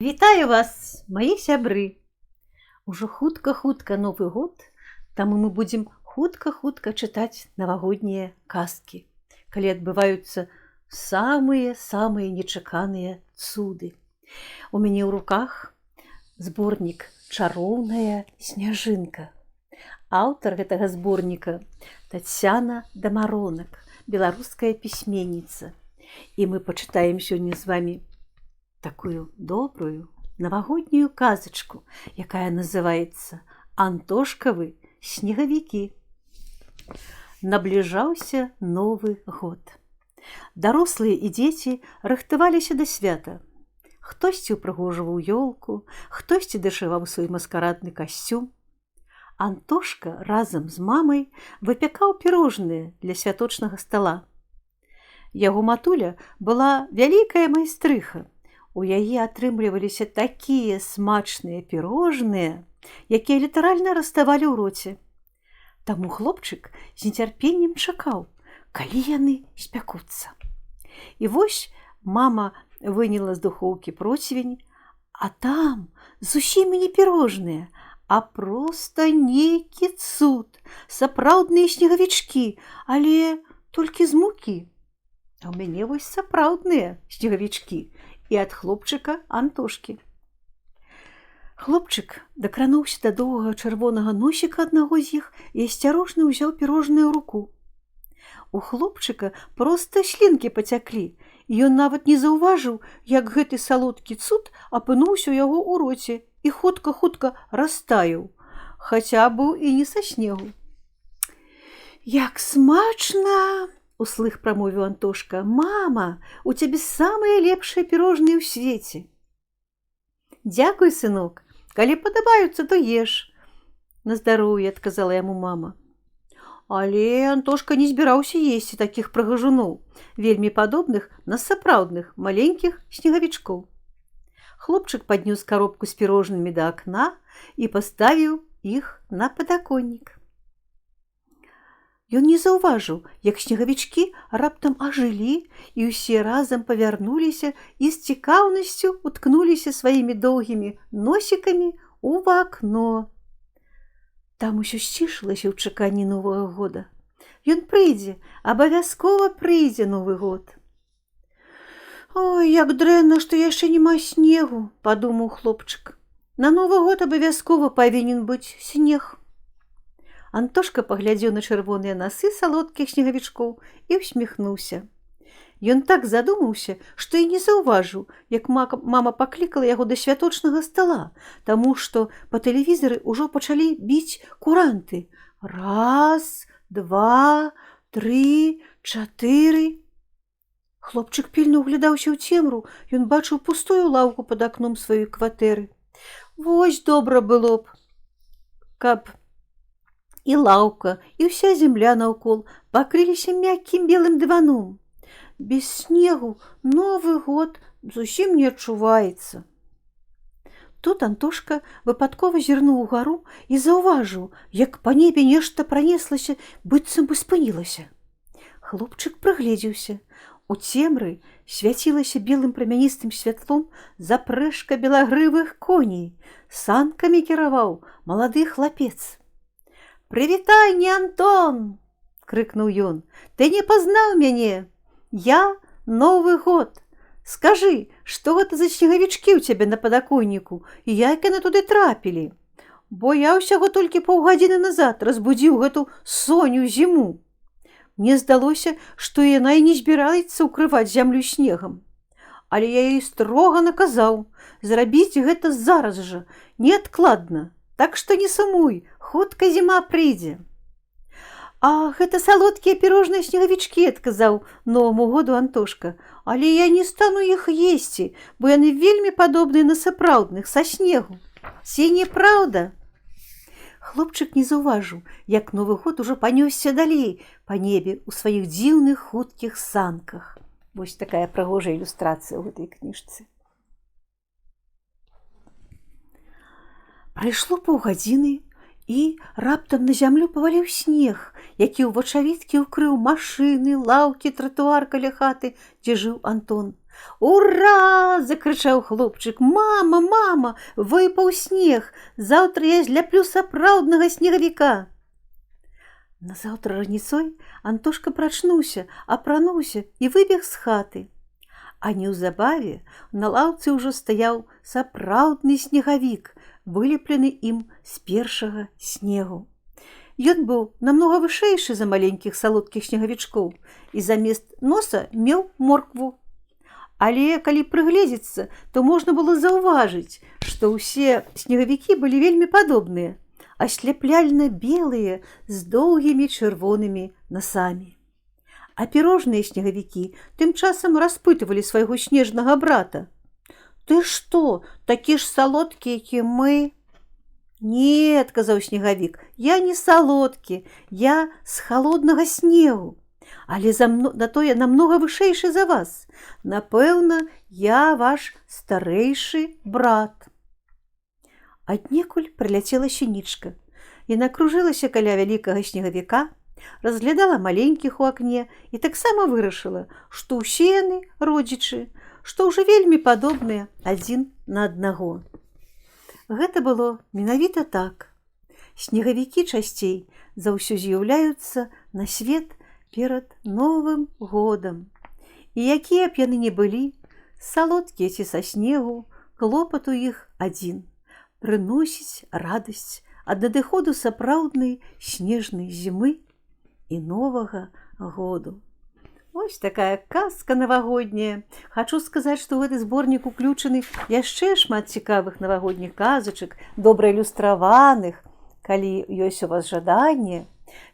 Вітаю вас, мои сябры. Ужо хутка-хутка Новы год, таму мы будзем хутка-хутка чытаць навагоднія казкі, калі адбываюцца самыя нечаканыя цуды. У мяне ў руках зборнік «Чароўная сняжынка». Аўтар гэтага зборніка Тацяна Дамаронак, беларуская пісьменніца. І мы пачытаем сёння з вамі такую добрую навагоднюю казачку, якая называецца «Антошкавы снегавікі». Набліжаўся Новы год. Дарослыя і дзеці рыхтаваліся да свята. Хтосьці ўпрыгожваў ёлку, хтосьці дашываў свой маскарадны касцюм. Антошка разам з мамай выпякаў пірожныя для святочнага стала. Яго матуля была вялікая майстрыха. У яе атрымліваліся такія смачныя пірожныя, якія літаральна раставалі ў роце. Таму хлопчык з нецярпеннем чакаў, калі яны спякуцца. І вось мама выняла з духоўкі процівень, а там зусім і не пірожныя, а проста нейкі цуд, сапраўдныя снегавічкі, але толькі з мукі. А ў мяне вось сапраўдныя снегавічкі і ад хлопчыка Антошкі. Хлопчык дакрануўся да доўгага чырвонага носіка аднаго з іх і асцярожна ўзяў пірожнае ў руку. У хлопчыка проста слінкі пацяклі, і ён нават не заўважыў, як гэты салодкі цуд апынуўся ў яго ў роце і хутка-хутка растаяў, хаця быў і не са снегу. «Як смачна!» — услых прамовіў Антошка. «Мама, у цябе самыя лепшыя пірожныя ў свеце». «Дзякуй, сынок, калі падабаюцца, то еш». «На здароўе», — адказала яму мама. Але Антошка не збіраўся есці такіх прыгажуноў, вельмі падобных на сапраўдных маленькіх снегавічкоў. Хлопчык паднёс каробку з пірожнымі да акна і паставіў іх на падаконнік. Ён не заўважыў, як снегавічкі раптам ажылі і ўсе разам павярнуліся і з цікаўнасцю уткнуліся сваімі доўгімі носікамі ў вакно. Там усё сцішылася ў чаканні Новага года. Ён прыйдзе, абавязкова прыйдзе Новы год. «Ой, як дрэнна, што яшчэ няма снегу», — падумаў хлопчык. «На Новы год абавязкова павінен быць снег». Антошка паглядзеў на чырвоныя насы салодкіх снегавічкоў і ўсміхнуўся. Ён так задумаўся, што і не заўважыў, як мама паклікала яго да святочнага стала, таму што па тэлевізары ўжо пачалі біць куранты. Раз, два, тры, чатыры. Хлопчык пільна ўглядаўся ў цемру, ён бачыў пустую лаўку пад акном сваёй кватэры. Вось добра было б, каб і лаўка, і ўся зямля наўкол пакрыліся мяккім белым дываном. Без снегу Новы год зусім не адчуваецца. Тут Антошка выпадкова зірнуў угару і заўважыў, як па небе нешта пранеслася, быццам бы спынілася. Хлопчык прыгледзеўся. У цемры свяцілася белым прамяністым святлом запрэжка белагрывых коней. Санкамі кіраваў малады хлапец. «Прывітай, не Антон!» — крыкнуў ён. «Ты не пазнаў мяне! Я Новы год! Скажы, што гэта за снегавічкі ў цябе на падаконніку і як яны туды трапілі? Бо я ўсяго толькі паўгадзіны назад разбудзіў гэту соню зіму. Мне здалося, што яна і не збіраецца ўкрываць зямлю снегам. Але я ёй строга наказаў зрабіць гэта зараз жа, неадкладна. Так што не сумуй, хутка зіма прыйдзе». «А гэта салодкія пірожныя снегавічкі», — адказаў Новаму году Антошка. «Але я не стану іх есці, бо яны вельмі падобныя на сапраўдных, са снегу. Ці не праўда?» Хлопчык не заўважыў, як Новы год ужо панёсся далей па небе ў сваіх дзіўных хуткіх санках. Вось такая прыгожая ілюстрацыя ў гэтай кніжцы. Прайшло паўгадзіны, і раптам на зямлю паваліў снег, які ў вачавіткі ўкрыў машыны, лаўкі, тратуар каля хаты, дзе жыў Антон. «Ура!» – закрычаў хлопчык. «Мама, мама, выпаў снег! Заўтра я зляплю сапраўднага снегавіка!» Назаўтра раніцой Антошка прачнуўся, апрануўся і выбег з хаты. А неўзабаве на лаўцы ўжо стаяў сапраўдны снегавік, вылеплены ім з першага снегу. Ён быў намнога вышэйшы за маленькіх салодкіх снегавічкоў і замест носа меў моркву. Але калі прыгледзецца, то можна было заўважыць, што ўсе снегавікі былі вельмі падобныя, асляпляльна белыя з доўгімі чырвонымі насамі. А пірожныя снегавікі тым часам распытывалі свайго снежнага брата: «Ты што, такі ж салодкі, які мы?» «Не, – казаў снегавік, – я не салодкі, я з халоднага снегу, але затое намнога вышэйшы за вас. Напэўна, я ваш старэйшы брат». Аднекуль прыляцела сінічка і накружылася каля вялікага снегавіка, разглядала маленькіх у акне і таксама вырашыла, што ўсе яны родзічы, што ўжо вельмі падобныя адзін на аднаго. Гэта было менавіта так. Снегавікі часцей за ўсё з'яўляюцца на свет перад Новым годам. І якія б яны не былі, салодкія ці са снегу, клопат у іх адзін – прыносіць радасць ад надыходу сапраўднай снежнай зімы і Новага году. Ось такая казка навагодняя. Хачу сказаць, што ў гэты зборнік уключаны яшчэ шмат цікавых навагодніх казачак, добра ілюстраваных. Калі ёсць у вас жаданне,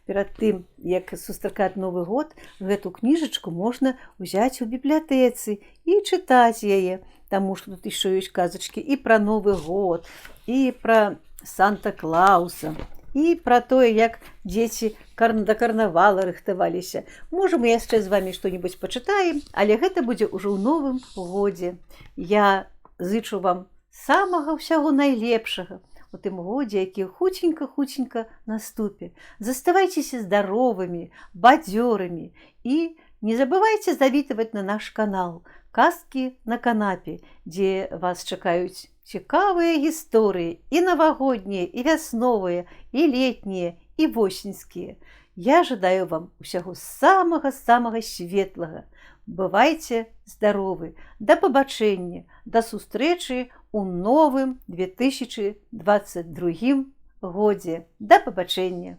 перад тым, як сустракаць Новы год, гэту кніжачку можна ўзяць у бібліятэцы і чытаць яе, таму што тут яшчэ ёсць казачкі і пра Новы год, і пра Санта-Клауса, і пра тое, як дзеці да карнавала рыхтаваліся. Можа, мы яшчэ з вамі што-небудзь пачытаем, але гэта будзе ўжо ў Новым годзе. Я зычу вам самага ўсяго найлепшага у тым годзе, які хуценька-хуценька наступе. Заставайцеся здаровымі, бадзёрымі і не забывайце завітваць на наш канал «Казкі на канапе», дзе вас чакаюць цікавыя гісторыі і навагоднія, і вясновыя, і летнія, і восеньскія. Я жадаю вам усяго самага-самага светлага. Бывайце здаровы. Да пабачэння, да сустрэчы ў новым 2022 годзе. Да пабачэння.